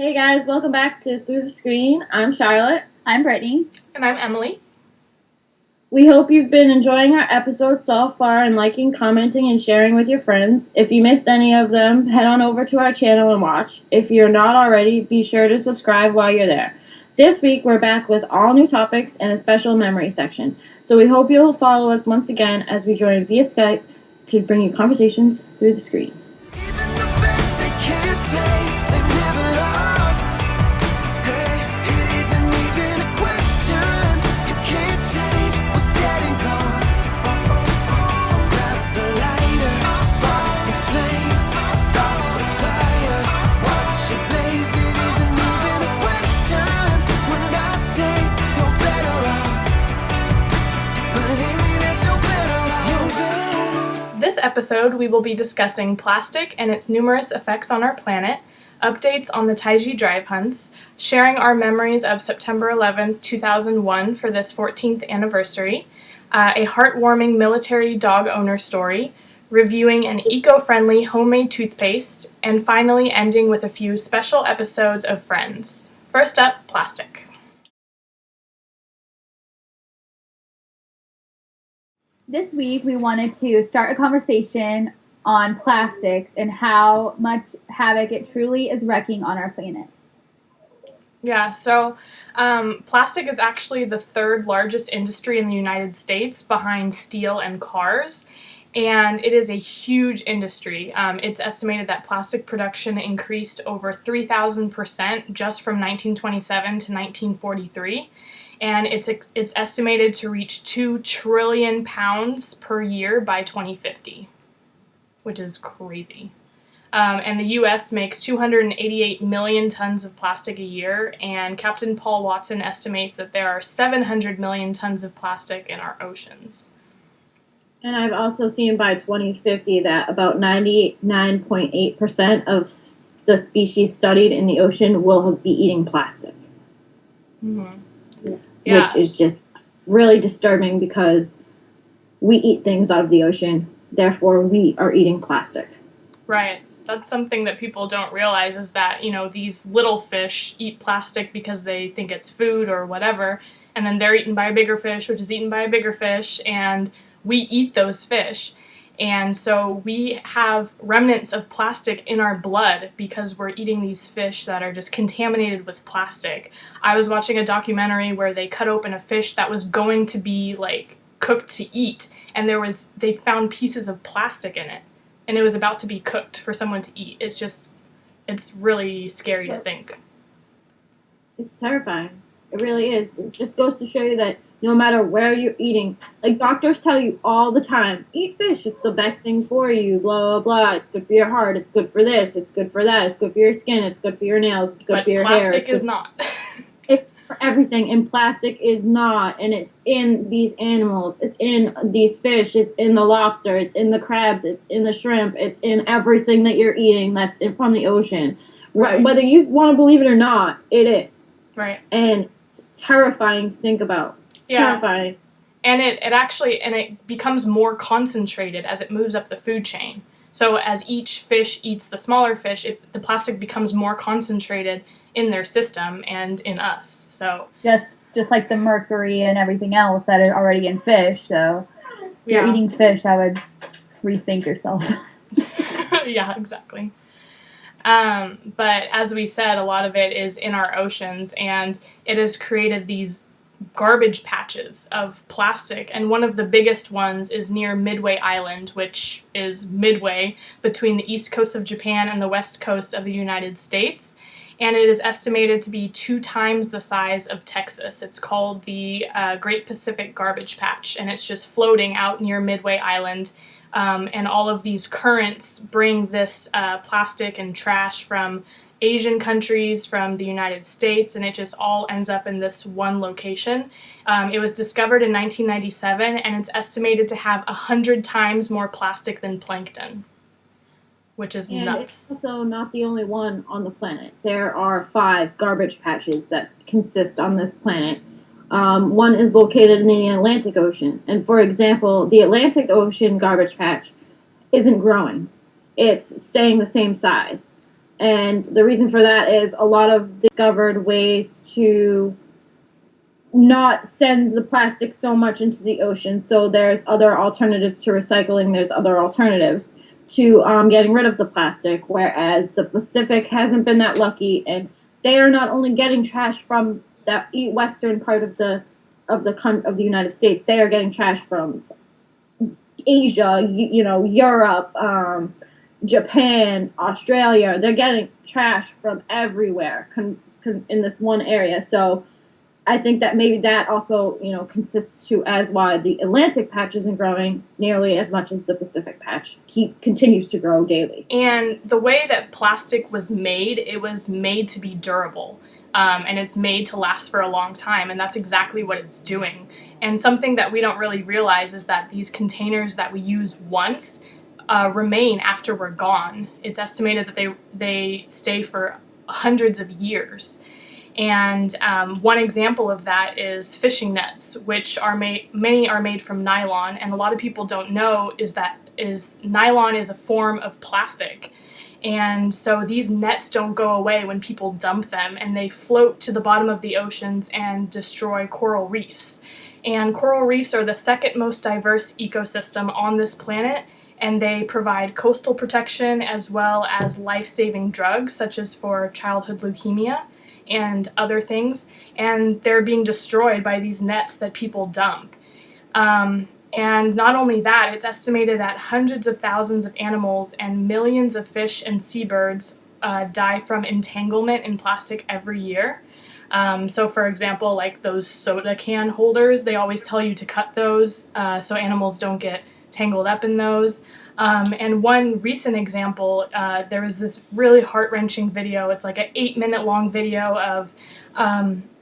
Hey guys, welcome back to Through the Screen. I'm Charlotte. I'm Brittany. And I'm Emily. We hope you've been enjoying our episodes so far and liking, commenting, and sharing with your friends. If you missed any of them, head on over to our channel and watch. If you're not already, be sure to subscribe while you're there. This week, we're back with all new topics and a special memory section. So we hope you'll follow us once again as we join via Skype to bring you conversations through the screen. This episode, we will be discussing plastic and its numerous effects on our planet, updates on the Taiji drive hunts, sharing our memories of September 11th, 2001 for this 14th anniversary, a heartwarming military dog owner story, reviewing an eco-friendly homemade toothpaste, and finally ending with a few special episodes of Friends. First up, plastic. This week we wanted to start a conversation on plastics and how much havoc it truly is wreaking on our planet. Yeah, so plastic is actually the third largest industry in the United States behind steel and cars, and it is a huge industry. It's estimated that plastic production increased over 3,000% just from 1927 to 1943. And it's estimated to reach 2 trillion pounds per year by 2050, which is crazy. And the U.S. makes 288 million tons of plastic a year, and Captain Paul Watson estimates that there are 700 million tons of plastic in our oceans. And I've also seen by 2050 that about 99.8% of the species studied in the ocean will be eating plastic. Mm-hmm. Yeah. Which is just really disturbing because we eat things out of the ocean, therefore we are eating plastic. Right. That's something that people don't realize is that, these little fish eat plastic because they think it's food or whatever, and then they're eaten by a bigger fish, which is eaten by a bigger fish, and we eat those fish. And so we have remnants of plastic in our blood because we're eating these fish that are just contaminated with plastic. I was watching a documentary where they cut open a fish that was going to be cooked to eat, and they found pieces of plastic in it, and it was about to be cooked for someone to eat. It's really scary to think. It's terrifying. It really is. It just goes to show you that no matter where you're eating, doctors tell you all the time, eat fish, it's the best thing for you, blah, blah, blah, it's good for your heart, it's good for this, it's good for that, it's good for your skin, it's good for your nails, it's good for your hair. But plastic is not. It's for everything, and plastic is not, and it's in these animals, it's in these fish, it's in the lobster, it's in the crabs, it's in the shrimp, it's in everything that you're eating that's from the ocean. Right. Whether you want to believe it or not, it is. Right. And it's terrifying to think about. Yeah. Terrifying. And it becomes more concentrated as it moves up the food chain. So as each fish eats the smaller fish, the plastic becomes more concentrated in their system and in us. So just like the mercury and everything else that is already in fish. So if you're eating fish, I would rethink yourself. Yeah, exactly. But as we said, a lot of it is in our oceans, and it has created these garbage patches of plastic, and one of the biggest ones is near Midway Island, which is midway between the east coast of Japan and the west coast of the United States, and it is estimated to be 2 times the size of Texas. It's called the Great Pacific Garbage Patch, and it's just floating out near Midway Island, and all of these currents bring this plastic and trash from Asian countries, from the United States, and it just all ends up in this one location. It was discovered in 1997, and it's estimated to have 100 times more plastic than plankton, which is nuts. It's also not the only one on the planet. There are 5 garbage patches that consist on this planet. One is located in the Atlantic Ocean, and for example, the Atlantic Ocean garbage patch isn't growing. It's staying the same size. And the reason for that is a lot of discovered ways to not send the plastic so much into the ocean. So there's other alternatives to recycling. There's other alternatives to getting rid of the plastic, whereas the Pacific hasn't been that lucky, and they are not only getting trash from that western part of the United States. They are getting trash from Asia, Europe, Japan, Australia. They're getting trash from everywhere in this one area. So I think that maybe that also, consists to as why the Atlantic patch isn't growing nearly as much as the Pacific patch continues to grow daily. And the way that plastic was made, it was made to be durable. And it's made to last for a long time, and that's exactly what it's doing. And something that we don't really realize is that these containers that we use once remain after we're gone. It's estimated that they stay for hundreds of years. And one example of that is fishing nets, which many are made from nylon, and a lot of people don't know is nylon is a form of plastic. And so these nets don't go away when people dump them, and they float to the bottom of the oceans and destroy coral reefs. And coral reefs are the second most diverse ecosystem on this planet, and they provide coastal protection as well as life-saving drugs, such as for childhood leukemia and other things. And they're being destroyed by these nets that people dump. And not only that, it's estimated that hundreds of thousands of animals and millions of fish and seabirds die from entanglement in plastic every year. So for example, like those soda can holders, they always tell you to cut those so animals don't get tangled up in those. And one recent example, there was this really heart-wrenching video. It's like an 8-minute long video of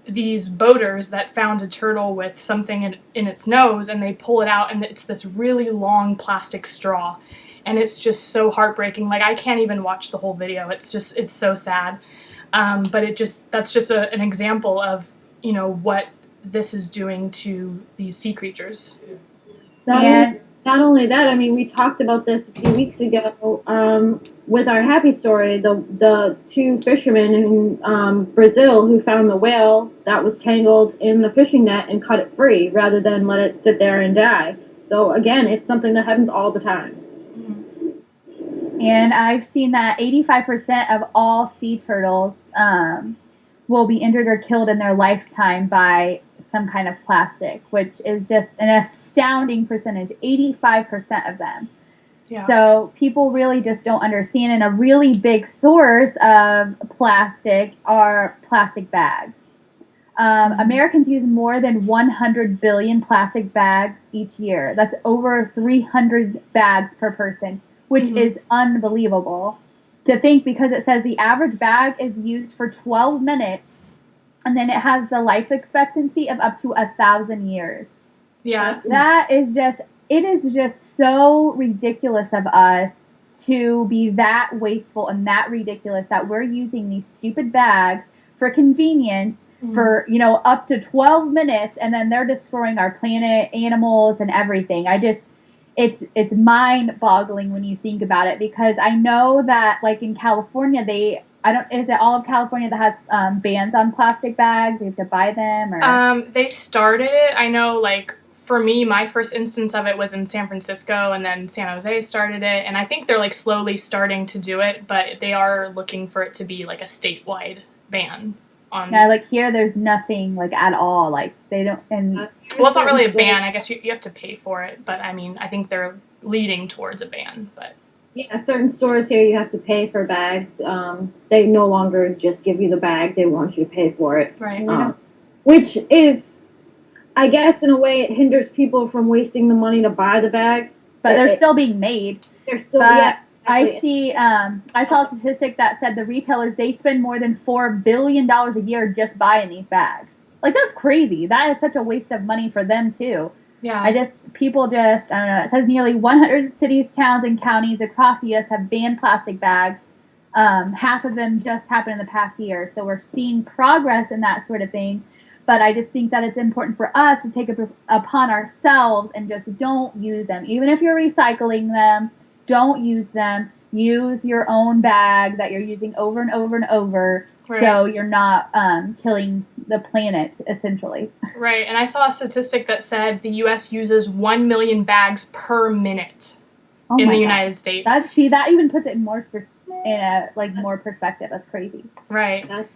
these boaters that found a turtle with something in its nose, and they pull it out, and it's this really long plastic straw. And it's just so heartbreaking. Like, I can't even watch the whole video. It's so sad. But that's just an example of, what this is doing to these sea creatures. Not only that, I mean, we talked about this a few weeks ago with our happy story, the two fishermen in Brazil who found the whale that was tangled in the fishing net and cut it free rather than let it sit there and die. So again, it's something that happens all the time. And I've seen that 85% of all sea turtles will be injured or killed in their lifetime by some kind of plastic, which is just an astounding percentage, 85% of them. Yeah. So people really just don't understand, and a really big source of plastic are plastic bags. Americans use more than 100 billion plastic bags each year. That's over 300 bags per person, which is unbelievable to think, because it says the average bag is used for 12 minutes, and then it has the life expectancy of up to 1,000 years. Yeah. It is just so ridiculous of us to be that wasteful and that ridiculous that we're using these stupid bags for convenience for, up to 12 minutes, and then they're destroying our planet, animals, and everything. It's mind-boggling when you think about it, because I know that, like, in California, is it all of California that has bans on plastic bags? You have to buy them? Or? They started it. I know, like, for me, my first instance of it was in San Francisco, and then San Jose started it, and I think they're, like, slowly starting to do it, but they are looking for it to be, like, a statewide ban. Yeah, like, here there's nothing, like, at all. Like, they don't... And well, it's not really a ban. I guess you have to pay for it, but, I mean, I think they're leading towards a ban, but... Yeah, certain stores here you have to pay for bags. They no longer just give you the bag. They want you to pay for it. Right. Which is, I guess, in a way, it hinders people from wasting the money to buy the bag. But they're still being made. They're still, yeah. Exactly. I saw a statistic that said the retailers, they spend more than $4 billion a year just buying these bags. Like, that's crazy. That is such a waste of money for them, too. Yeah. I don't know. It says nearly 100 cities, towns, and counties across the U.S. have banned plastic bags. Half of them just happened in the past year. So we're seeing progress in that sort of thing. But I just think that it's important for us to take it upon ourselves and just don't use them. Even if you're recycling them, don't use them. use your own bag that you're using over and over and over, Right. so you're not killing the planet, essentially. Right, and I saw a statistic that said the U.S. uses 1 million bags per minute in the United States. That even puts it in more perspective. That's crazy. Right. That's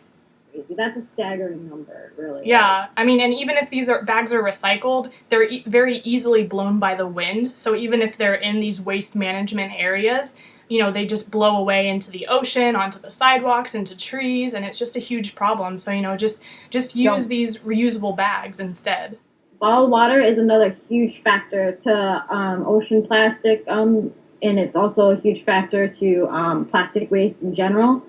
crazy. That's a staggering number, really. Yeah, I mean, and even if these bags are recycled, they're very easily blown by the wind. So even if they're in these waste management areas, they just blow away into the ocean, onto the sidewalks, into trees, and it's just a huge problem. So, just use these reusable bags instead. Bottled water is another huge factor to ocean plastic, and it's also a huge factor to plastic waste in general.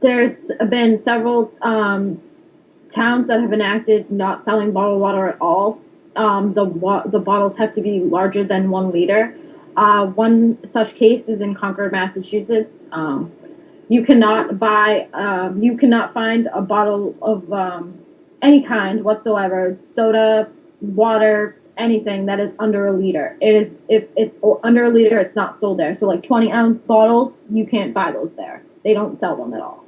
There's been several towns that have enacted not selling bottled water at all. The bottles have to be larger than 1 liter. One such case is in Concord, Massachusetts. You cannot find a bottle of any kind whatsoever, soda, water, anything that is under a liter. If it's under a liter, it's not sold there. So like 20-ounce bottles, you can't buy those there. They don't sell them at all.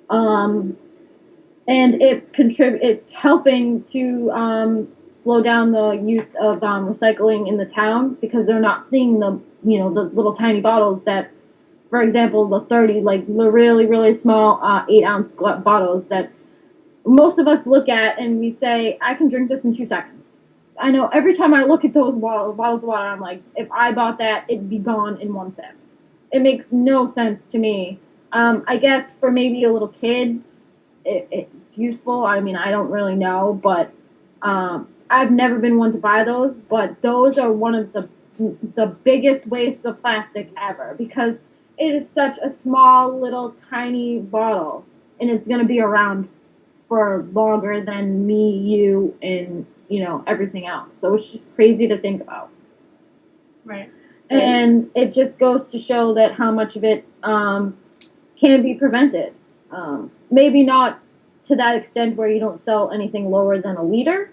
And it's helping to slow down the use of recycling in the town, because they're not seeing the little tiny bottles that, for example, the 30, like the really, really small 8-ounce bottles that most of us look at and we say, I can drink this in 2 seconds. I know every time I look at those bottles of water, I'm like, if I bought that, it'd be gone in 1 sip. It makes no sense to me. I guess for maybe a little kid, it's useful. I mean, I don't really know, but I've never been one to buy those, but those are one of the biggest wastes of plastic ever, because it is such a small, little, tiny bottle, and it's going to be around for longer than me, you, and, everything else. So it's just crazy to think about. Right. And it just goes to show that how much of it can be prevented. Maybe not to that extent where you don't sell anything lower than a liter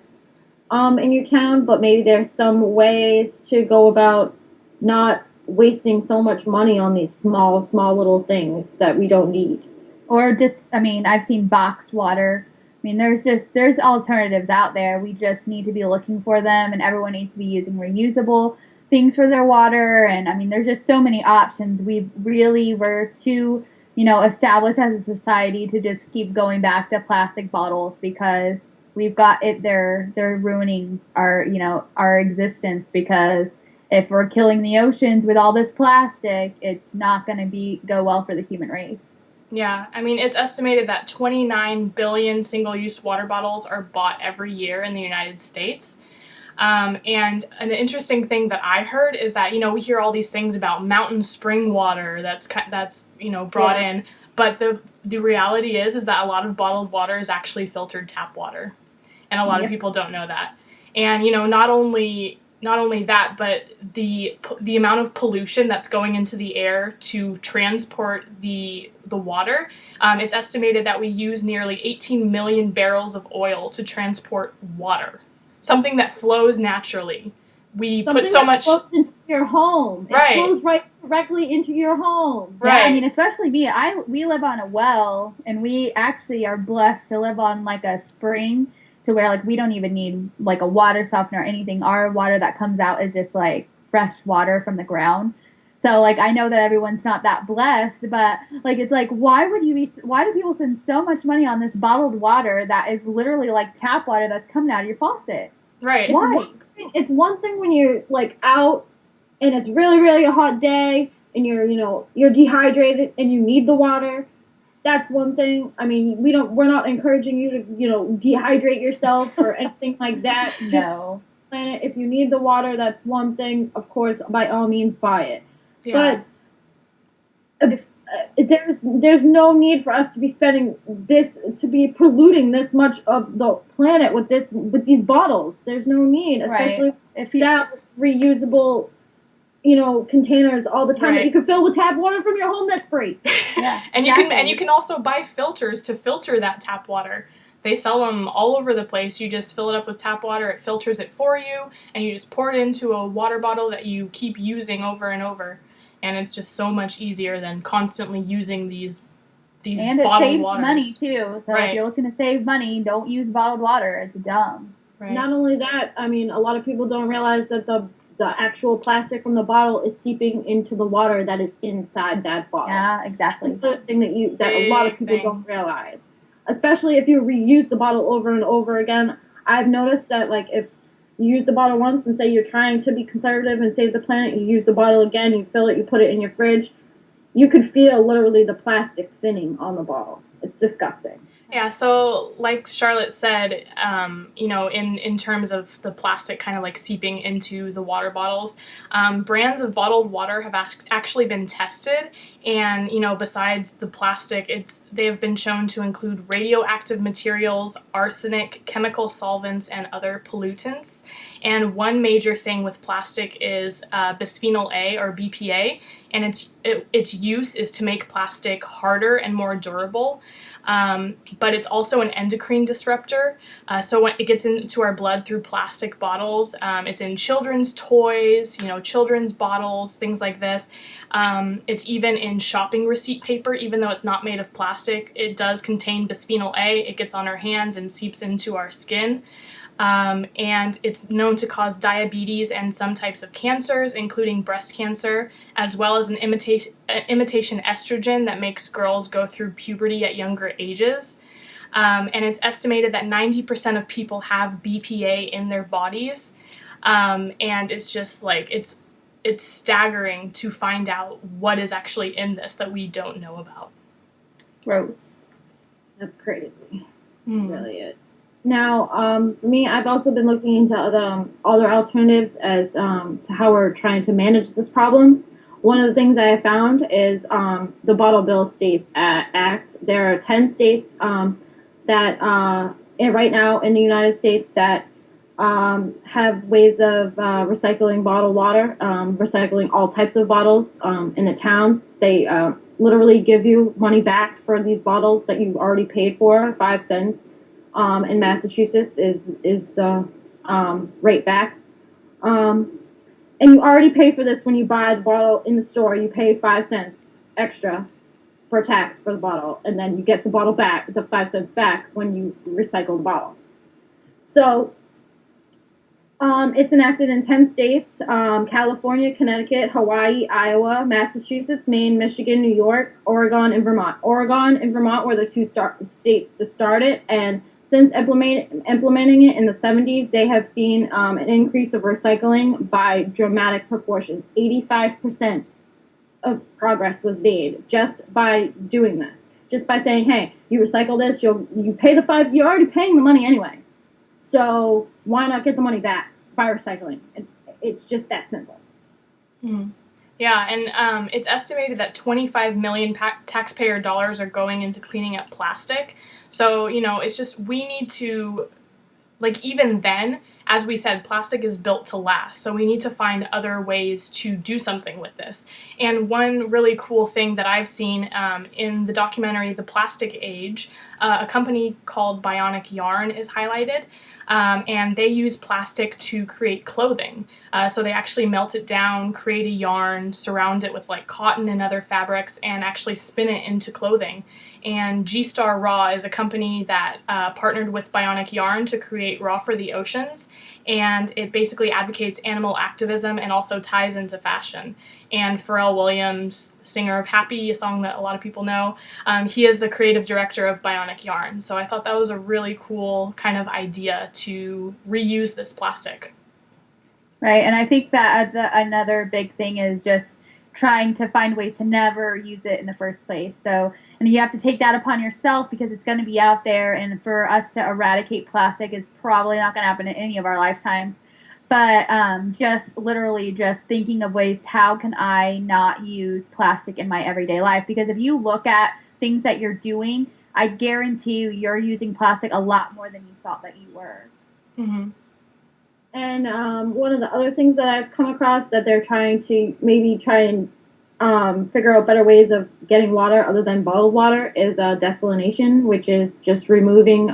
in your town, but maybe there's some ways to go about not wasting so much money on these small little things that we don't need. Or just, I've seen boxed water. There's alternatives out there. We just need to be looking for them, and everyone needs to be using reusable things for their water. And there's just so many options. We really were too, established as a society to just keep going back to plastic bottles, because we've got it. They're ruining our existence, because if we're killing the oceans with all this plastic, it's not going to go well for the human race. Yeah, it's estimated that 29 billion single-use water bottles are bought every year in the United States. And an interesting thing that I heard is that, we hear all these things about mountain spring water that's brought in, but the reality is that a lot of bottled water is actually filtered tap water, and a lot of people don't know that. And not only that, but the amount of pollution that's going into the air to transport the water, it's estimated that we use nearly 18 million barrels of oil to transport water, something that flows naturally. We put so much flows into your home. Right. It flows right directly into your home. Right. Yeah, especially me. We live on a well, and we actually are blessed to live on like a spring, to where we don't even need like a water softener or anything. Our water that comes out is just like fresh water from the ground. So I know that everyone's not that blessed, but it's why do people spend so much money on this bottled water that is literally like tap water that's coming out of your faucet? Right. Why? It's one thing when you're out and it's really, really a hot day and you're dehydrated and you need the water. That's one thing. We're not encouraging you to, dehydrate yourself or anything like that. No. Planet. If you need the water, that's one thing. Of course, by all means, buy it. Yeah. But there's no need for us to be spending to be polluting this much of the planet with these bottles. There's no need, especially if you have reusable, containers all the time that you can fill with tap water from your home. That's free. Yeah, and you can also buy filters to filter that tap water. They sell them all over the place. You just fill it up with tap water, it filters it for you, and you just pour it into a water bottle that you keep using over and over. and it's just so much easier than constantly using these and it bottled saves waters. money too. So if you're looking to save money, don't use bottled water. It's dumb. Right. Not only that, I mean, a lot of people don't realize that the actual plastic from the bottle is seeping into the water that is inside that bottle. Yeah, exactly. That's the thing that a lot of people don't realize. Especially if you reuse the bottle over and over again. I've noticed that, like, if you use the bottle once and say you're trying to be conservative and save the planet, you use the bottle again, you fill it, you put it in your fridge, you could feel literally the plastic thinning on the bottle. It's disgusting. Yeah, so like Charlotte said, in terms of the plastic kind of like seeping into the water bottles, brands of bottled water have actually been tested, and besides the plastic, they have been shown to include radioactive materials, arsenic, chemical solvents, and other pollutants. And one major thing with plastic is bisphenol A, or BPA, and its use is to make plastic harder and more durable. But it's also an endocrine disruptor. So when it gets into our blood through plastic bottles, it's in children's toys, children's bottles, things like this. It's even in shopping receipt paper, even though it's not made of plastic. It does contain bisphenol A. It gets on our hands and seeps into our skin. And it's known to cause diabetes and some types of cancers, including breast cancer, as well as an imitation estrogen that makes girls go through puberty at younger ages. And it's estimated that 90% of people have BPA in their bodies. And it's just like, it's staggering to find out what is actually in this that we don't know about. Gross. That's crazy. Really it. Now, for me, I've also been looking into other alternatives as to how we're trying to manage this problem. One of the things I have found is the Bottle Bill States Act. There are 10 states that right now in the United States that have ways of recycling bottled water, recycling all types of bottles. In the towns, they literally give you money back for these bottles that you already paid for, 5 cents. In Massachusetts is the rate back. And you already pay for this when you buy the bottle in the store. You pay 5 cents extra for tax for the bottle, and then you get the bottle back, the 5 cents back when you recycle the bottle. So it's enacted in 10 states, California, Connecticut, Hawaii, Iowa, Massachusetts, Maine, Michigan, New York, Oregon, and Vermont. Oregon and Vermont were the two states to start it, and since implementing it in the 70s, they have seen an increase of recycling by dramatic proportions. 85% of progress was made just by doing this. Just by saying, hey, you recycle this, you pay the 5, you're already paying the money anyway. So why not get the money back by recycling? It's just that simple. Yeah, and it's estimated that 25 million taxpayer dollars are going into cleaning up plastic. So, it's just, we need to, like, even then, as we said, plastic is built to last. So we need to find other ways to do something with this. And one really cool thing that I've seen in the documentary The Plastic Age, a company called Bionic Yarn is highlighted. And they use plastic to create clothing. So they actually melt it down, create a yarn, surround it with like cotton and other fabrics, and actually spin it into clothing. And G-Star Raw is a company that partnered with Bionic Yarn to create Raw for the Oceans. And it basically advocates animal activism and also ties into fashion. And Pharrell Williams, singer of Happy, a song that a lot of people know, he is the creative director of Bionic Yarn. So I thought that was a really cool kind of idea to reuse this plastic. Right, and I think that another big thing is just trying to find ways to never use it in the first place. So, and you have to take that upon yourself because it's going to be out there, and for us to eradicate plastic is probably not going to happen in any of our lifetimes. But just literally just thinking of ways, how can I not use plastic in my everyday life? Because if you look at things that you're doing, I guarantee you're using plastic a lot more than you thought that you were. Mm-hmm. And one of the other things that I've come across that they're trying to maybe try and figure out better ways of getting water other than bottled water is desalination, which is just removing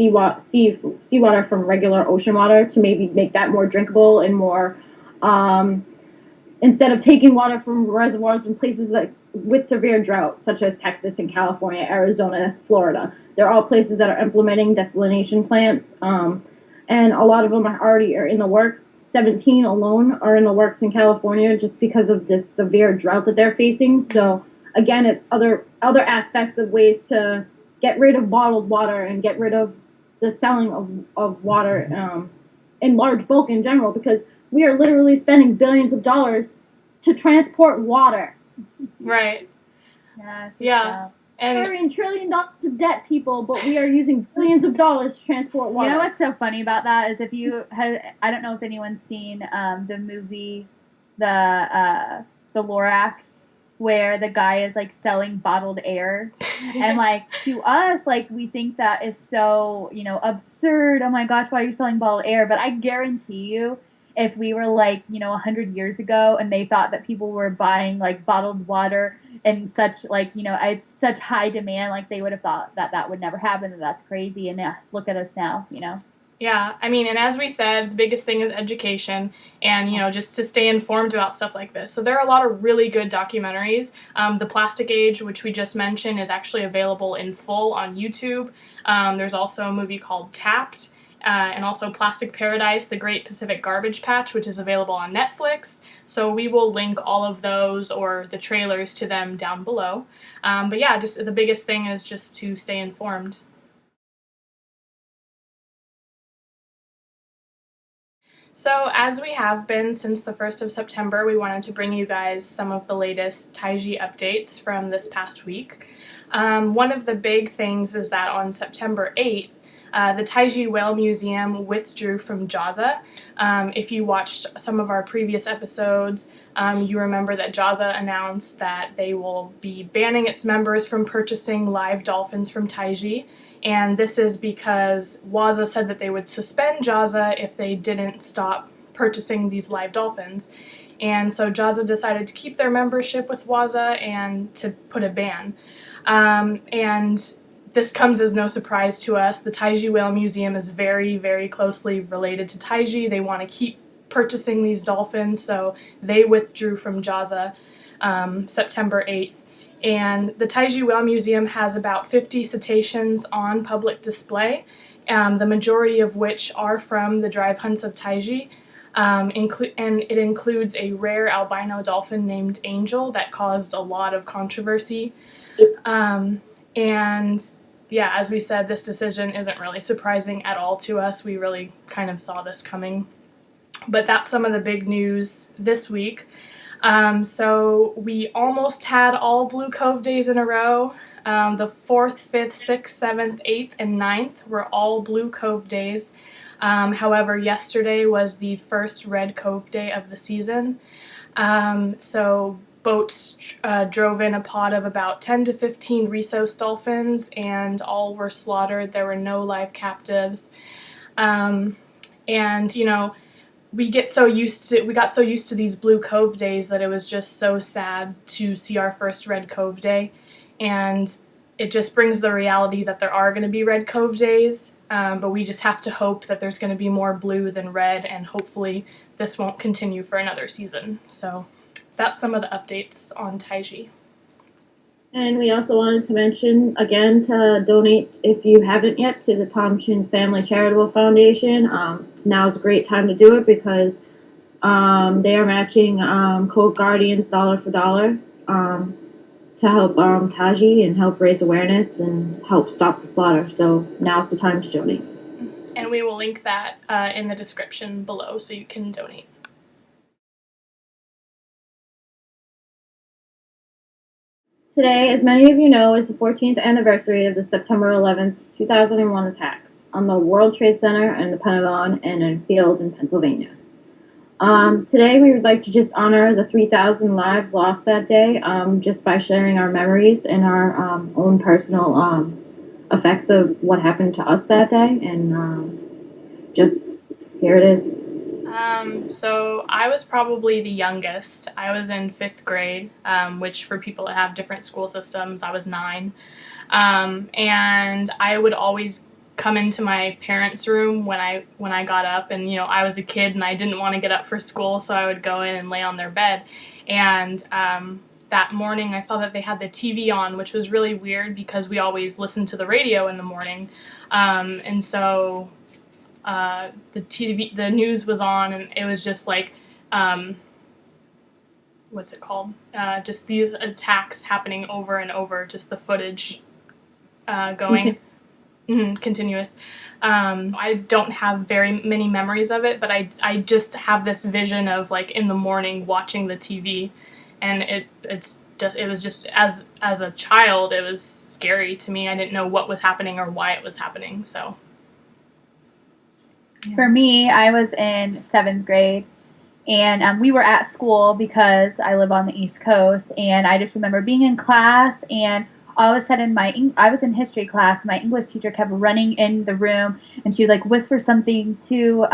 seawater from regular ocean water to maybe make that more drinkable and more instead of taking water from reservoirs in places like with severe drought, such as Texas and California, Arizona, Florida. They're all places that are implementing desalination plants, and a lot of them are already in the works. 17 alone are in the works in California just because of this severe drought that they're facing. So again, it's other aspects of ways to get rid of bottled water and get rid of the selling of water in large bulk in general, because we are literally spending billions of dollars to transport water. Right. Yeah. And we're in $1 trillion of debt, people, but we are using billions of dollars to transport water. You know what's so funny about that is if you I don't know if anyone's seen the movie, the Lorax, where the guy is like selling bottled air, and like to us, like we think that is so, you know, absurd. Oh my gosh, why are you selling bottled air? But I guarantee you, if we were like, you know, 100 years ago and they thought that people were buying like bottled water in such like, you know, it's such high demand, like they would have thought that that would never happen, and that's crazy. And yeah, look at us now, you know. Yeah, I mean, and as we said, the biggest thing is education and, you know, just to stay informed about stuff like this. So there are a lot of really good documentaries. The Plastic Age, which we just mentioned, is actually available in full on YouTube. There's also a movie called Tapped, and also Plastic Paradise, The Great Pacific Garbage Patch, which is available on Netflix. So we will link all of those or the trailers to them down below. But yeah, just the biggest thing is just to stay informed. So, as we have been since the 1st of September, we wanted to bring you guys some of the latest Taiji updates from this past week. One of the big things is that on September 8th, the Taiji Whale Museum withdrew from JAZA. If you watched some of our previous episodes, you remember that JAZA announced that they will be banning its members from purchasing live dolphins from Taiji. And this is because WAZA said that they would suspend JAZA if they didn't stop purchasing these live dolphins. And so JAZA decided to keep their membership with WAZA and to put a ban. And this comes as no surprise to us. The Taiji Whale Museum is very, very closely related to Taiji. They want to keep purchasing these dolphins, so they withdrew from JAZA September 8th. And the Taiji Whale Museum has about 50 cetaceans on public display, the majority of which are from the drive hunts of Taiji. And it includes a rare albino dolphin named Angel that caused a lot of controversy. And yeah, as we said, this decision isn't really surprising at all to us. We really kind of saw this coming. But that's some of the big news this week. So we almost had all Blue Cove days in a row. The 4th, 5th, 6th, 7th, 8th, and 9th were all Blue Cove days. However, yesterday was the first Red Cove day of the season. So boats drove in a pod of about 10 to 15 Rhesus dolphins, and all were slaughtered. There were no live captives. And, you know, we got so used to these Blue Cove days that it was just so sad to see our first Red Cove day, and it just brings the reality that there are going to be Red Cove days, but we just have to hope that there's going to be more blue than red, and hopefully this won't continue for another season. So that's some of the updates on Taiji. And we also wanted to mention, again, to donate, if you haven't yet, to the Tom Chin Family Charitable Foundation. Now's a great time to do it because they are matching Cove Guardians dollar for dollar to help Taiji and help raise awareness and help stop the slaughter. So now's the time to donate. And we will link that in the description below so you can donate. Today, as many of you know, is the 14th anniversary of the September 11th, 2001 attacks on the World Trade Center and the Pentagon and a field in Pennsylvania. Today, we would like to just honor the 3,000 lives lost that day just by sharing our memories and our own personal effects of what happened to us that day. And just here it is. So I was probably the youngest. I was in 5th grade, which for people that have different school systems, I was 9. And I would always come into my parents' room when I got up, and I was a kid and I didn't want to get up for school, so I would go in and lay on their bed. And that morning I saw that they had the TV on, which was really weird because we always listened to the radio in the morning. And so the news was on, and it was just like, what's it called? Just these attacks happening over and over, just the footage going continuous. I don't have very many memories of it, but I just have this vision of like in the morning watching the TV, and it was just as a child, it was scary to me. I didn't know what was happening or why it was happening. So yeah. For me, I was in 7th grade, and we were at school because I live on the East Coast, and I just remember being in class, and all of a sudden I was in history class. My English teacher kept running in the room, and she would like whisper something to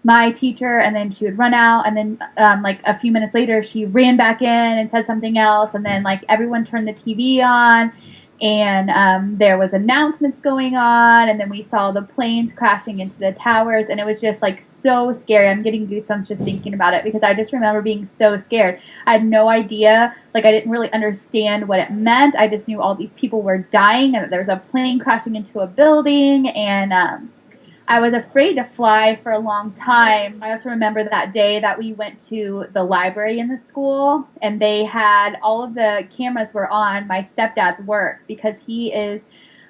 my teacher, and then she would run out, and then like a few minutes later she ran back in and said something else, and then like everyone turned the TV on, and there was announcements going on, and then we saw the planes crashing into the towers, and it was just like so scary. I'm getting goosebumps just thinking about it because I just remember being so scared. I had no idea, like I didn't really understand what it meant. I just knew all these people were dying and that there was a plane crashing into a building, and I was afraid to fly for a long time. I also remember that day that we went to the library in the school, and they had all of the cameras were on my stepdad's work because he is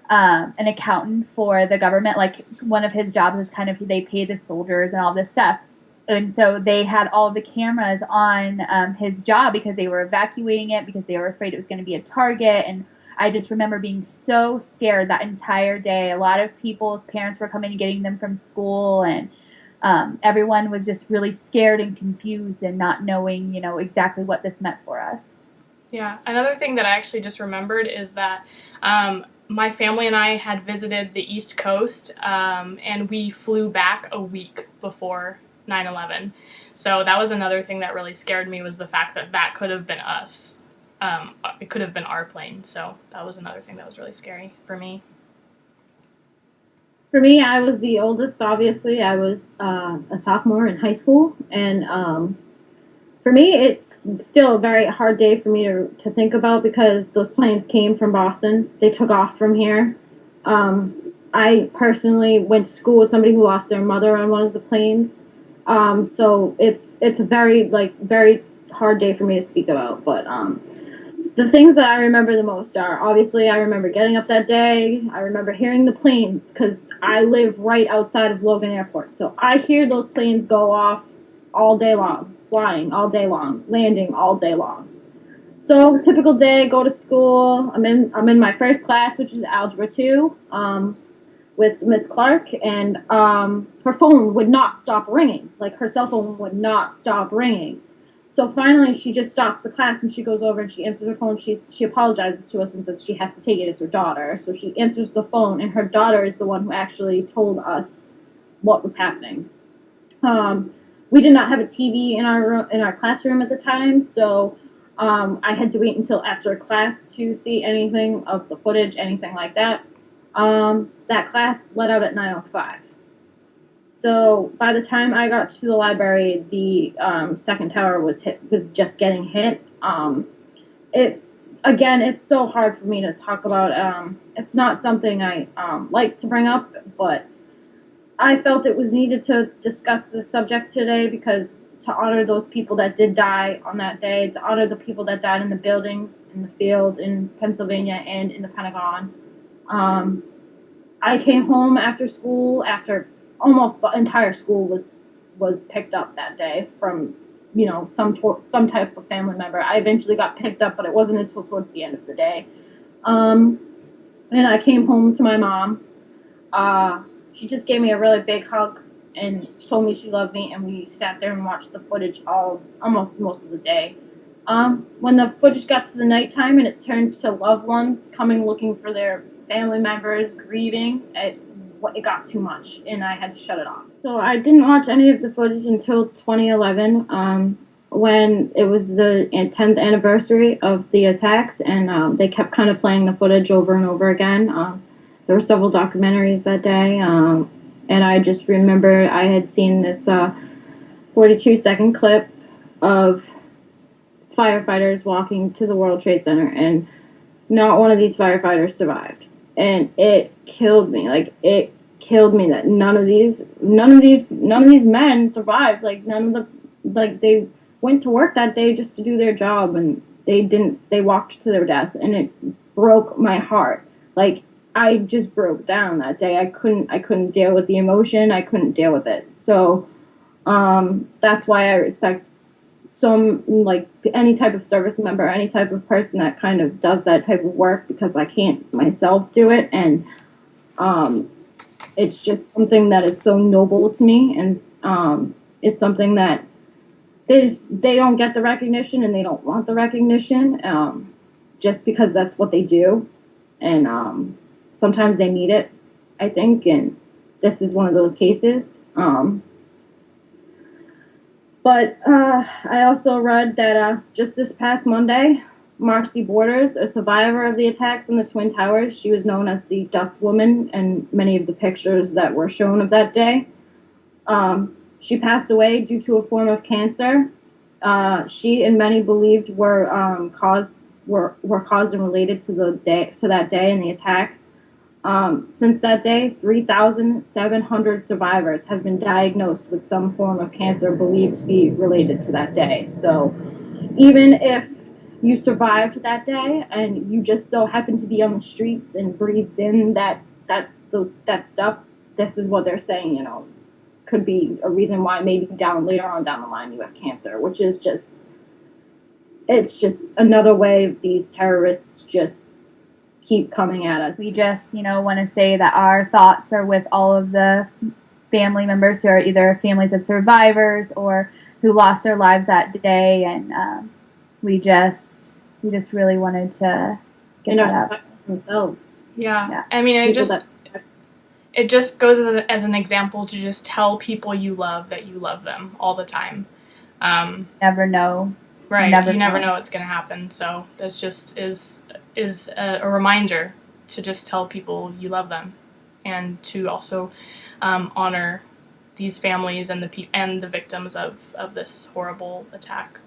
an accountant for the government. Like one of his jobs is kind of they pay the soldiers and all this stuff. And so they had all of the cameras on his job because they were evacuating it because they were afraid it was going to be a target. And I just remember being so scared that entire day. A lot of people's parents were coming and getting them from school, and everyone was just really scared and confused and not knowing, exactly what this meant for us. Yeah. Another thing that I actually just remembered is that my family and I had visited the East Coast, and we flew back a week before 9/11. So that was another thing that really scared me, was the fact that that could have been us. It could have been our plane, so that was another thing that was really scary for me. For me, I was the oldest, obviously. I was a sophomore in high school, and for me, it's still a very hard day for me to think about because those planes came from Boston. They took off from here. I personally went to school with somebody who lost their mother on one of the planes, so it's a very hard day for me to speak about, but the things that I remember the most are, obviously, I remember getting up that day. I remember hearing the planes because I live right outside of Logan Airport. So I hear those planes go off all day long, flying all day long, landing all day long. So typical day, go to school. I'm in my first class, which is Algebra 2, with Miss Clark, and her phone would not stop ringing. Like, her cell phone would not stop ringing. So finally, she just stops the class, and she goes over and she answers her phone. She apologizes to us and says she has to take it. It's her daughter. So she answers the phone, and her daughter is the one who actually told us what was happening. We did not have a TV in our classroom at the time, so I had to wait until after class to see anything of the footage, anything like that. That class let out at 9:05. So by the time I got to the library, the second tower was just getting hit. It's so hard for me to talk about. It's not something I like to bring up, but I felt it was needed to discuss the subject today because to honor those people that did die on that day, to honor the people that died in the buildings, in the field, in Pennsylvania, and in the Pentagon. I came home after school after almost the entire school was picked up that day from, some type of family member. I eventually got picked up, but it wasn't until towards the end of the day. And I came home to my mom. She just gave me a really big hug and told me she loved me, and we sat there and watched the footage almost most of the day. When the footage got to the nighttime and it turned to loved ones coming looking for their family members, grieving, it got too much, and I had to shut it off. So I didn't watch any of the footage until 2011, when it was the 10th anniversary of the attacks, and they kept kind of playing the footage over and over again. there were several documentaries that day, and I just remember I had seen this 42-second clip of firefighters walking to the World Trade Center, and not one of these firefighters survived. And it killed me. Like, it killed me that none of these men survived. Like, they went to work that day just to do their job, and they walked to their death, and it broke my heart. Like, I just broke down that day. I couldn't deal with the emotion. I couldn't deal with it. So, that's why I respect like any type of service member, any type of person that kind of does that type of work, because I can't myself do it, and it's just something that is so noble to me, and it's something that they don't get the recognition, and they don't want the recognition, just because that's what they do, and sometimes they need it, I think, and this is one of those cases. But I also read that just this past Monday, Marcy Borders, a survivor of the attacks on the Twin Towers, she was known as the Dust Woman in many of the pictures that were shown of that day. She passed away due to a form of cancer. She and many believed were caused and related to that day and the attacks. Since that day, 3,700 survivors have been diagnosed with some form of cancer believed to be related to that day. So even if you survived that day and you just so happen to be on the streets and breathed in that stuff, this is what they're saying, could be a reason why maybe later on down the line you have cancer, which is it's just another way of these terrorists just keep coming at us. We just, want to say that our thoughts are with all of the family members who are either families of survivors or who lost their lives that day, and we just really wanted to get that up. Themselves. Yeah. I mean, it just goes as an example to just tell people you love that you love them all the time. Never know. Right. You never know what's going to happen. So this just is a reminder to just tell people you love them, and to also honor these families and the victims of this horrible attack.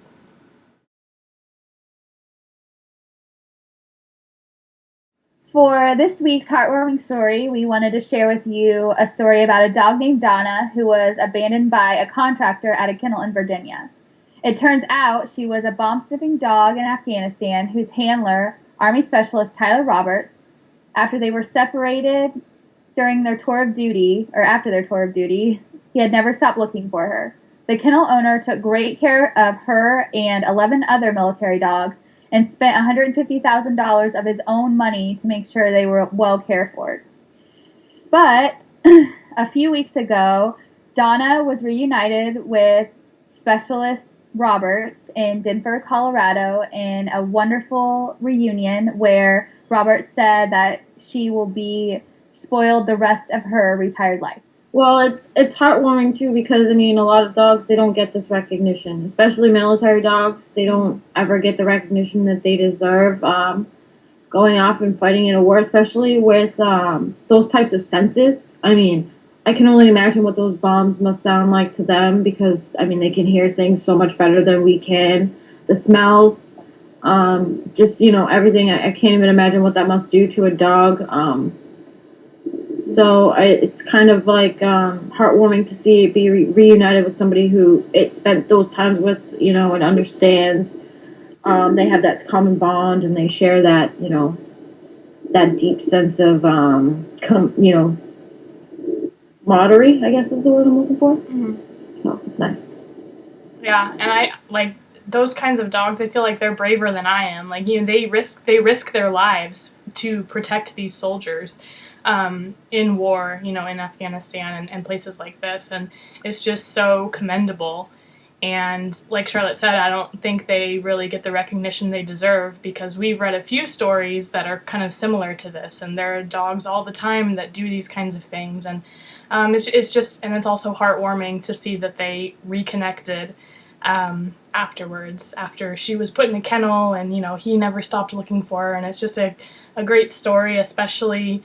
For this week's heartwarming story, we wanted to share with you a story about a dog named Donna who was abandoned by a contractor at a kennel in Virginia. It turns out she was a bomb-sniffing dog in Afghanistan whose handler, Army Specialist Tyler Roberts, after they were separated during their tour of duty, or after their tour of duty, he had never stopped looking for her. The kennel owner took great care of her and 11 other military dogs and spent $150,000 of his own money to make sure they were well cared for. But a few weeks ago, Donna was reunited with Specialist Roberts in Denver, Colorado, in a wonderful reunion where Roberts said that she will be spoiled the rest of her retired life. Well, it's heartwarming too, because a lot of dogs, they don't get this recognition, especially military dogs. They don't ever get the recognition that they deserve. Going off and fighting in a war, especially with those types of senses. I can only imagine what those bombs must sound like to them, because, they can hear things so much better than we can. The smells, everything. I can't even imagine what that must do to a dog. So it's kind of like heartwarming to see it be reunited with somebody who it spent those times with, and understands. They have that common bond, and they share that, that deep sense of, camaraderie, I guess is the word I'm looking for. Mm-hmm. So it's nice. Yeah, and I like those kinds of dogs. I feel like they're braver than I am. Like, they risk their lives to protect these soldiers in war, in Afghanistan and places like this, and it's just so commendable. And like Charlotte said, I don't think they really get the recognition they deserve, because we've read a few stories that are kind of similar to this, and there are dogs all the time that do these kinds of things, and it's also heartwarming to see that they reconnected afterwards, after she was put in a kennel, and he never stopped looking for her, and it's just a great story, especially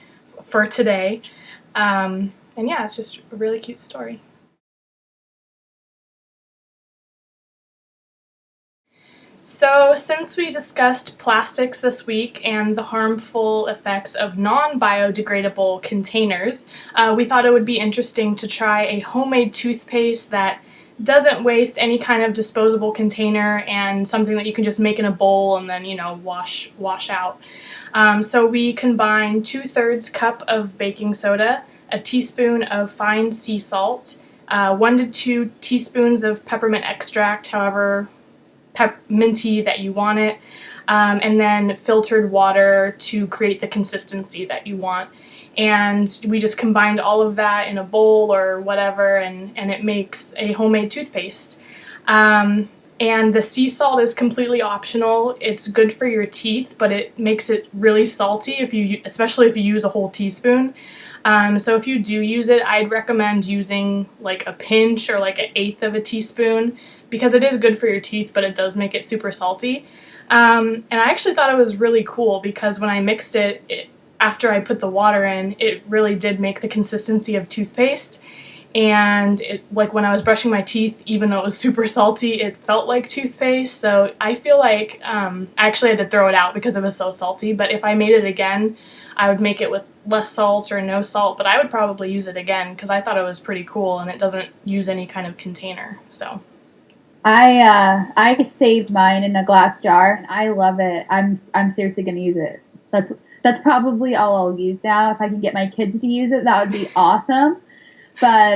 for today. And yeah, it's just a really cute story. So, since we discussed plastics this week and the harmful effects of non-biodegradable containers, we thought it would be interesting to try a homemade toothpaste that doesn't waste any kind of disposable container and something that you can just make in a bowl and then, wash out. So we combine 2/3 cup of baking soda, a teaspoon of fine sea salt, 1 to 2 teaspoons of peppermint extract, however minty that you want it, and then filtered water to create the consistency that you want. And we just combined all of that in a bowl or whatever, and it makes a homemade toothpaste. And the sea salt is completely optional. It's good for your teeth, but it makes it really salty, especially if you use a whole teaspoon. So if you do use it, I'd recommend using like a pinch or like 1/8 of a teaspoon, because it is good for your teeth, but it does make it super salty. And I actually thought it was really cool because when I mixed it, after I put the water in, it really did make the consistency of toothpaste. And like when I was brushing my teeth, even though it was super salty, it felt like toothpaste. So I feel like I actually had to throw it out because it was so salty. But if I made it again, I would make it with less salt or no salt. But I would probably use it again because I thought it was pretty cool and it doesn't use any kind of container. So I saved mine in a glass jar and I love it. I'm seriously gonna use it. That's probably all I'll use now. If I can get my kids to use it, that would be awesome. But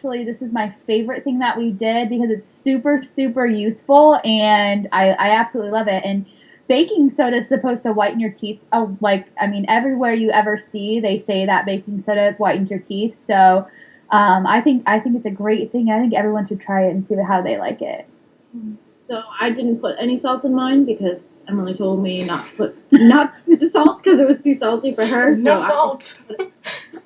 this is my favorite thing that we did because it's super, super useful, and I absolutely love it. And baking soda is supposed to whiten your teeth. Everywhere you ever see, they say that baking soda whitens your teeth. So I think it's a great thing. I think everyone should try it and see how they like it. So I didn't put any salt in mine because Emily told me not to put the salt because it was too salty for her. No salt.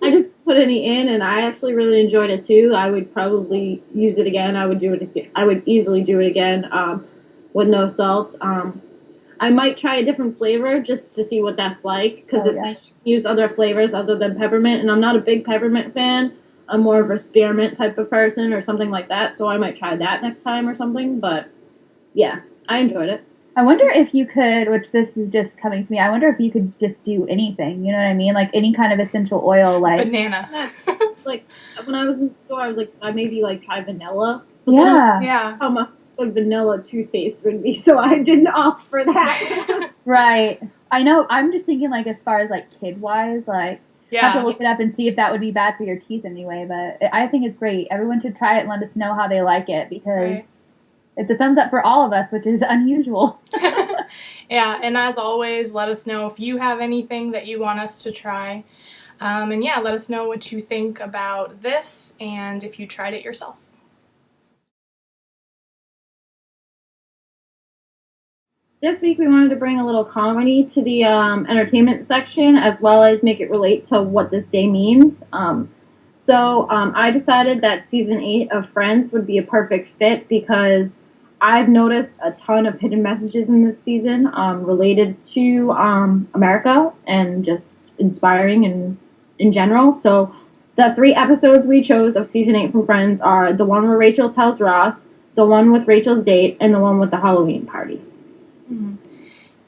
I just put any in, and I actually really enjoyed it too. I would probably use it again. I would easily do it again with no salt. I might try a different flavor just to see what that's like because it says you can use other flavors other than peppermint, and I'm not a big peppermint fan. I'm more of a spearmint type of person or something like that, so I might try that next time or something. But yeah, I enjoyed it. I wonder if you could, which this is just coming to me, I wonder if you could just do anything, you know what I mean? Like any kind of essential oil, like... Banana. Like, when I was in the store, I was like, I maybe, like, try vanilla. Yeah. How much like, vanilla toothpaste would be, so I didn't opt for that. Right. I know, I'm just thinking, like, as far as, like, kid-wise, like, have to look it up and see if that would be bad for your teeth anyway, but I think it's great. Everyone should try it and let us know how they like it, because... Right. It's a thumbs up for all of us, which is unusual. Yeah, and as always, let us know if you have anything that you want us to try. And yeah, let us know what you think about this and if you tried it yourself. This week we wanted to bring a little comedy to the entertainment section as well as make it relate to what this day means. So I decided that season 8 of Friends would be a perfect fit because I've noticed a ton of hidden messages in this season related to America and just inspiring and in general. So the 3 episodes we chose of season 8 from Friends are the one where Rachel tells Ross, the one with Rachel's date, and the one with the Halloween party. Mm-hmm.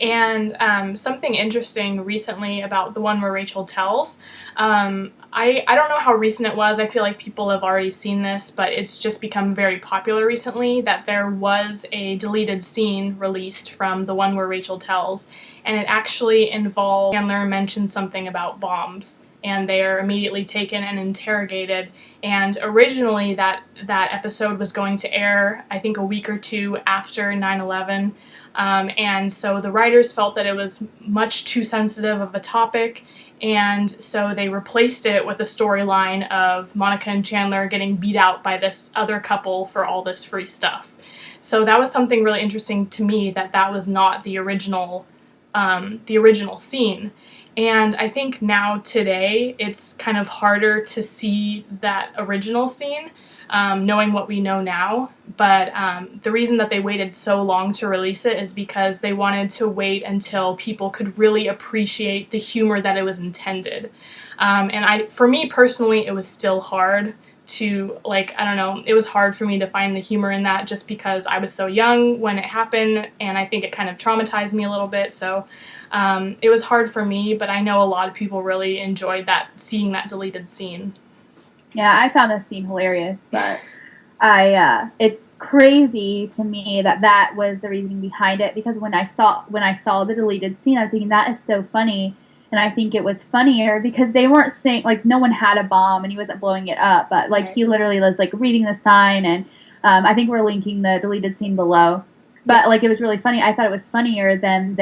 And something interesting recently about the one where Rachel tells, I don't know how recent it was. I feel like people have already seen this, but it's just become very popular recently that there was a deleted scene released from the one where Rachel tells, and it actually involved Chandler mentioned something about bombs, and they are immediately taken and interrogated. And originally that episode was going to air, I think, a week or 2 after 9/11. And so the writers felt that it was much too sensitive of a topic, and so they replaced it with a storyline of Monica and Chandler getting beat out by this other couple for all this free stuff. So that was something really interesting to me, that was not the original scene. And I think now today it's kind of harder to see that original scene. knowing what we know now. But the reason that they waited so long to release it is because they wanted to wait until people could really appreciate the humor that it was intended. For me personally, it was still hard to, like, I don't know, it was hard for me to find the humor in that just because I was so young when it happened, and I think it kind of traumatized me a little bit, so it was hard for me, but I know a lot of people really enjoyed seeing that deleted scene. Yeah, I found that scene hilarious, but it's crazy to me that was the reasoning behind it, because when I saw the deleted scene, I was thinking, that is so funny. And I think it was funnier because they weren't saying, like, no one had a bomb and he wasn't blowing it up, but, like, He literally was, like, reading the sign, and I think we're linking the deleted scene below. But, yes. Like, it was really funny. I thought it was funnier than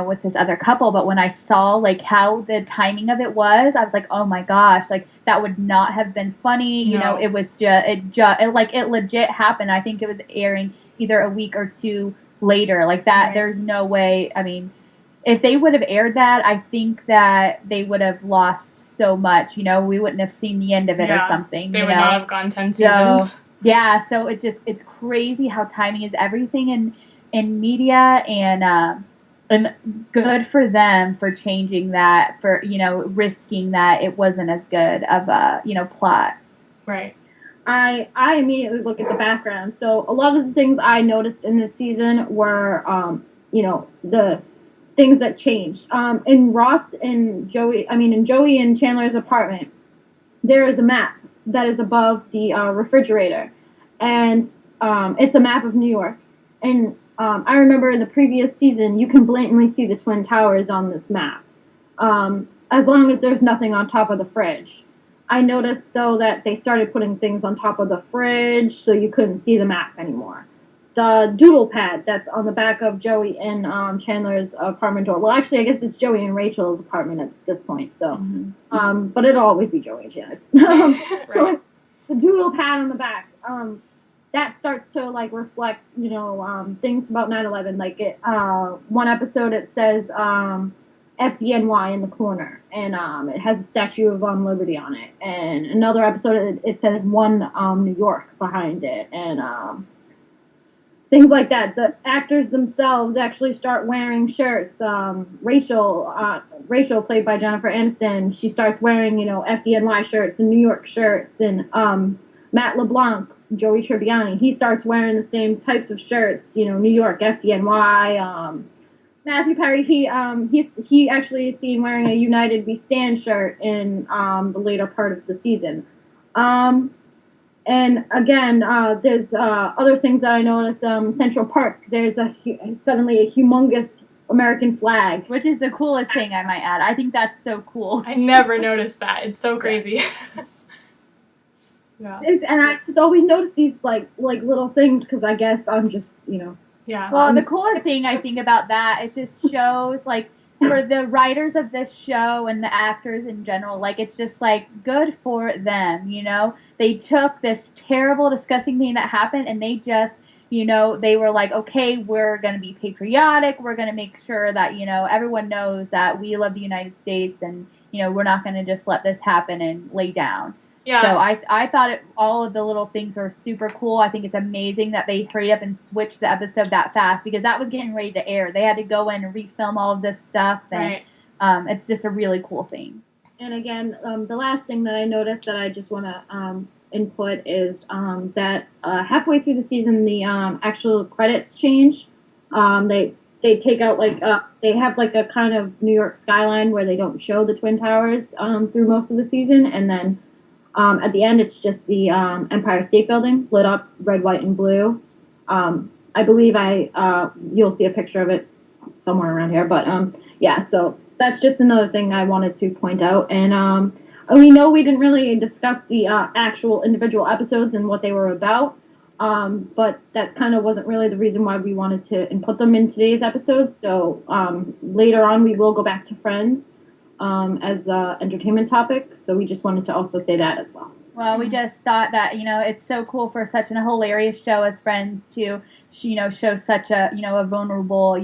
with this other couple, but when I saw, like, how the timing of it was, I was like, oh my gosh, like, that would not have been funny. No. It was it legit happened. I think it was airing either a week or two later. Like, that, There's no way, I mean, if they would have aired that, I think that they would have lost so much. We wouldn't have seen the end of it or something. They would not have gone 10 seasons. Yeah, so it's crazy how timing is everything in media, and good for them for changing that, for risking that it wasn't as good of a plot. Right. I immediately look at the background. So a lot of the things I noticed in this season were the things that changed. In Ross and Joey and Chandler's apartment, there is a map that is above the refrigerator, and it's a map of New York. And I remember in the previous season, you can blatantly see the Twin Towers on this map, as long as there's nothing on top of the fridge. I noticed, though, that they started putting things on top of the fridge, so you couldn't see the map anymore. The doodle pad that's on the back of Joey and Chandler's apartment door. Well, actually, I guess it's Joey and Rachel's apartment at this point. So, but it'll always be Joey and Chandler's. So the doodle pad on the back, that starts to reflect, things about 9/11. Like one episode it says FDNY in the corner, and it has a Statue of Liberty on it. And another episode it says One New York behind it, and things like that. The actors themselves actually start wearing shirts. Rachel, played by Jennifer Aniston, she starts wearing, FDNY shirts and New York shirts. And Matt LeBlanc, Joey Tribbiani, he starts wearing the same types of shirts, New York, FDNY. Matthew Perry, he actually is seen wearing a United We Stand shirt in the later part of the season. And again, there's other things that I noticed. Central Park, there's suddenly a humongous American flag. Which is the coolest thing, I might add. I think that's so cool. I never noticed that. It's so crazy. Yeah. And I just always notice these like little things, because I guess I'm just, Yeah. Well, the coolest thing I think about that, it just shows, for the writers of this show and the actors in general, it's just, good for them, They took this terrible, disgusting thing that happened, and they just, they were like, okay, we're going to be patriotic, we're going to make sure that, everyone knows that we love the United States, and, we're not going to just let this happen and lay down. Yeah. So I thought all of the little things were super cool. I think it's amazing that they hurry up and switch the episode that fast, because that was getting ready to air. They had to go in and refilm all of this stuff, and it's just a really cool thing. And again, the last thing that I noticed that I just want to input is that halfway through the season, the actual credits change. They take out they have a kind of New York skyline where they don't show the Twin Towers through most of the season, and then at the end, it's just the Empire State Building lit up red, white, and blue. I believe you'll see a picture of it somewhere around here. But so that's just another thing I wanted to point out. And we know we didn't really discuss the actual individual episodes and what they were about. But that kind of wasn't really the reason why we wanted to input them in today's episode. So later on, we will go back to Friends as an entertainment topic, so we just wanted to also say that as well. Well, we just thought that, it's so cool for such a hilarious show as Friends to, show such a, a vulnerable,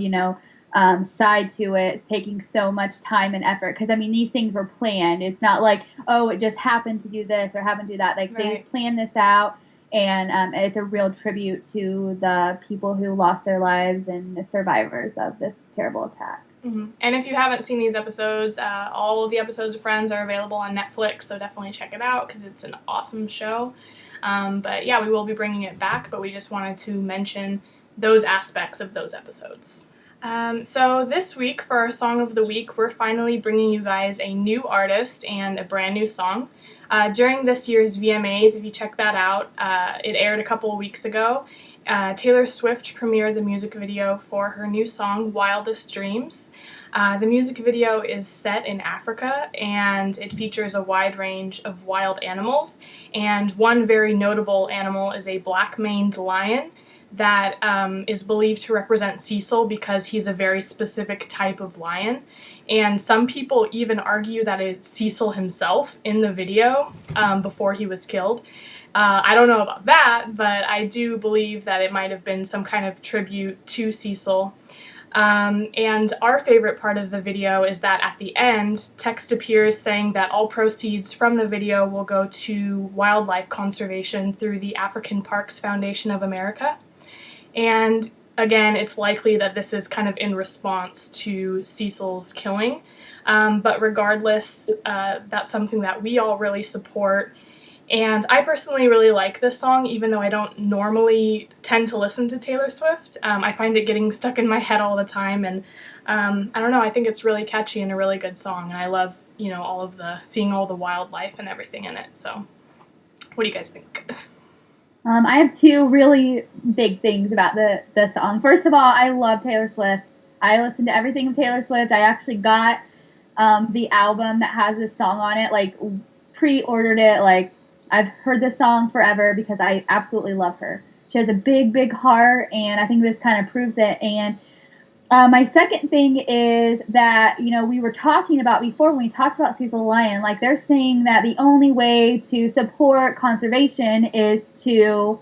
side to it. It's taking so much time and effort, because, these things were planned. It's not like, oh, it just happened to do this or happened to do that. They planned this out, And it's a real tribute to the people who lost their lives and the survivors of this terrible attack. Mm-hmm. And if you haven't seen these episodes, all of the episodes of Friends are available on Netflix, so definitely check it out because it's an awesome show. But yeah, we will be bringing it back, but we just wanted to mention those aspects of those episodes. So this week, for our Song of the Week, we're finally bringing you guys a new artist and a brand new song. During this year's VMAs, if you check that out, it aired a couple of weeks ago. Taylor Swift premiered the music video for her new song, Wildest Dreams. The music video is set in Africa, and it features a wide range of wild animals. And one very notable animal is a black-maned lion that is believed to represent Cecil because he's a very specific type of lion. And some people even argue that it's Cecil himself in the video before he was killed. I don't know about that, but I do believe that it might have been some kind of tribute to Cecil. And our favorite part of the video is that at the end, text appears saying that all proceeds from the video will go to wildlife conservation through the African Parks Foundation of America. And again, it's likely that this is kind of in response to Cecil's killing. But regardless, that's something that we all really support. And I personally really like this song, even though I don't normally tend to listen to Taylor Swift. I find it getting stuck in my head all the time, and I don't know, I think it's really catchy and a really good song, and I love, seeing all the wildlife and everything in it. So, what do you guys think? I have two really big things about the song. First of all, I love Taylor Swift. I listen to everything of Taylor Swift. I actually got the album that has this song on it, pre-ordered it, I've heard this song forever because I absolutely love her. She has a big, big heart, and I think this kind of proves it. And my second thing is that, we were talking about before when we talked about Cecil the Lion, they're saying that the only way to support conservation is to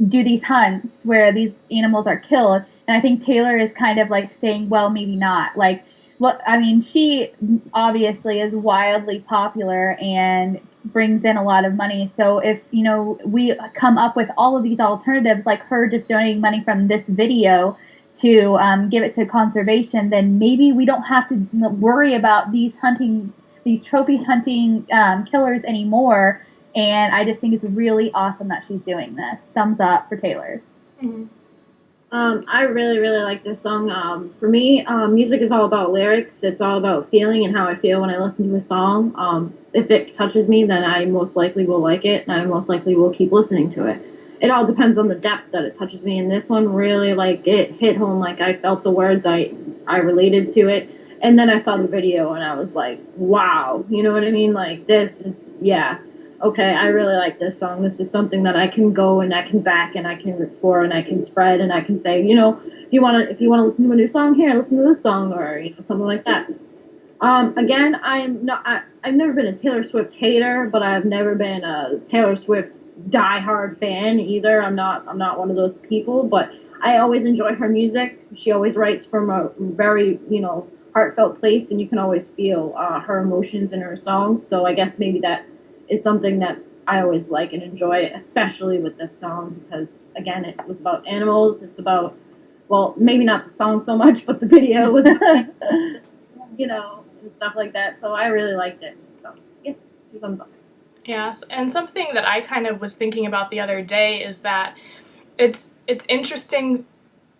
do these hunts where these animals are killed. And I think Taylor is kind of saying, well, maybe not. She obviously is wildly popular and brings in a lot of money. So if, we come up with all of these alternatives, like her just donating money from this video to give it to conservation, then maybe we don't have to worry about these trophy hunting killers anymore. And I just think it's really awesome that she's doing this. Thumbs up for Taylor. Mm-hmm. I really, really like this song. For me, music is all about lyrics. It's all about feeling and how I feel when I listen to a song. If it touches me, then I most likely will like it, and I most likely will keep listening to it. It all depends on the depth that it touches me, and this one really, it hit home. I felt the words, I related to it, and then I saw the video, and I was like, wow, you know what I mean? This is, yeah. Okay, I really like this song. This is something that I can go and I can back and I can root for and I can spread and I can say, if you want to listen to a new song, here, listen to this song, or something like that. Again, I've never been a Taylor Swift hater, but I've never been a Taylor Swift diehard fan either. I'm not one of those people, but I always enjoy her music. She always writes from a very, heartfelt place, and you can always feel her emotions in her songs. So I guess maybe that is something that I always like and enjoy, especially with this song, because, again, it was about animals. It's about, well, maybe not the song so much, but the video was, and stuff like that. So I really liked it. So, yeah, 2 thumbs up. Yes, and something that I kind of was thinking about the other day is that it's interesting,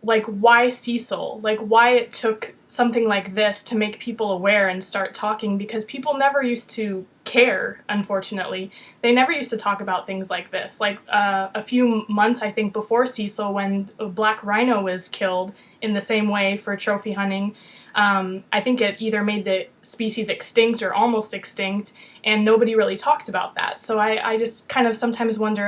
why Cecil? Why it took something like this to make people aware and start talking, because people never used to care, unfortunately. They never used to talk about things like this. A few months, I think, before Cecil, when a black rhino was killed in the same way for trophy hunting, I think it either made the species extinct or almost extinct, and nobody really talked about that. So I just kind of sometimes wonder,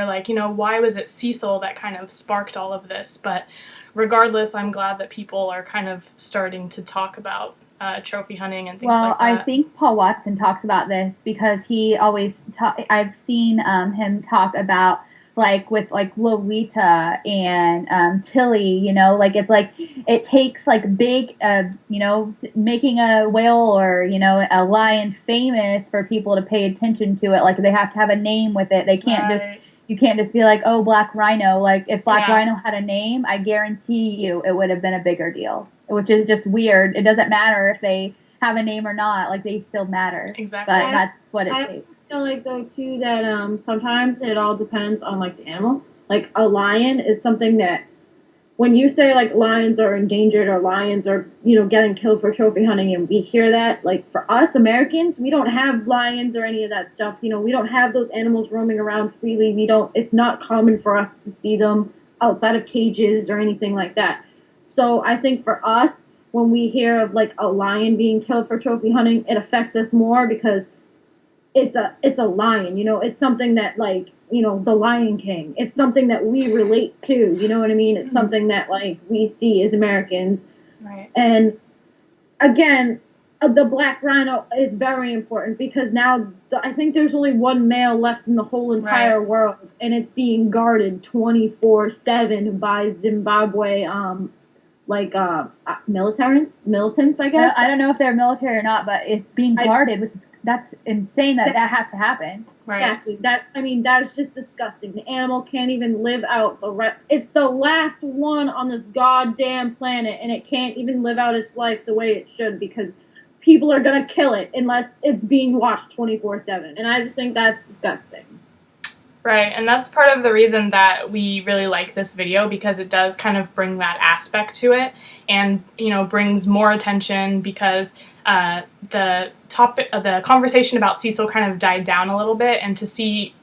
why was it Cecil that kind of sparked all of this? But regardless, I'm glad that people are kind of starting to talk about trophy hunting and things like that. Well, I think Paul Watson talks about this because he always I've seen him talk about with Lolita and Tilly, it takes big, making a whale or, a lion famous for people to pay attention to it. They have to have a name with it. They can't just, You can't just be like, oh, Black Rhino. Like, if Black Yeah. Rhino had a name, I guarantee you it would have been a bigger deal, which is just weird. It doesn't matter if they have a name or not. Like, they still matter. Exactly. But that's what it I takes. feel like, though, too, that sometimes it all depends on, like, the animal. Like, a lion is something that, when you say, like, lions are endangered or lions are, you know, getting killed for trophy hunting, and we hear that, like, for us Americans, we don't have lions or any of that stuff. You know, we don't have those animals roaming around freely. It's not common for us to see them outside of cages or anything like that. So I think for us, when we hear of, like, a lion being killed for trophy hunting, it affects us more because it's a lion, you know, it's something that, like, you know, the Lion King. It's something that we relate to, you know what I mean? It's something that, like, we see as Americans. Right. And again, the black rhino is very important because now I think there's only one male left in the whole entire world, and it's being guarded 24/7 by Zimbabwe, militants, I guess. I don't know if they're military or not, but it's being guarded, which is that's insane that has to happen. Right. Exactly. That's just disgusting. The animal can't even live out it's the last one on this goddamn planet, and it can't even live out its life the way it should because people are gonna kill it unless it's being watched 24/7. And I just think that's disgusting. Right, and that's part of the reason that we really like this video because it does kind of bring that aspect to it and, you know, brings more attention because the conversation about Cecil kind of died down a little bit, and to see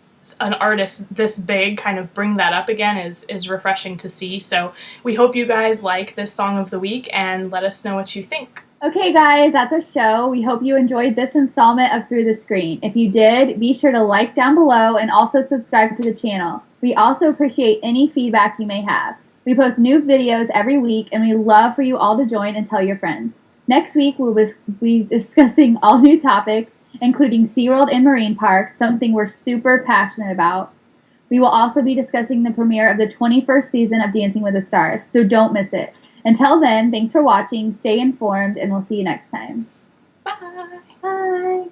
an artist this big kind of bring that up again is refreshing to see. So we hope you guys like this Song of the Week and let us know what you think. Okay, guys, that's our show. We hope you enjoyed this installment of Through the Screen. If you did, be sure to like down below and also subscribe to the channel. We also appreciate any feedback you may have. We post new videos every week, and we love for you all to join and tell your friends. Next week, we'll be discussing all new topics, including SeaWorld and marine parks, something we're super passionate about. We will also be discussing the premiere of the 21st season of Dancing with the Stars, so don't miss it. Until then, thanks for watching, stay informed, and we'll see you next time. Bye! Bye!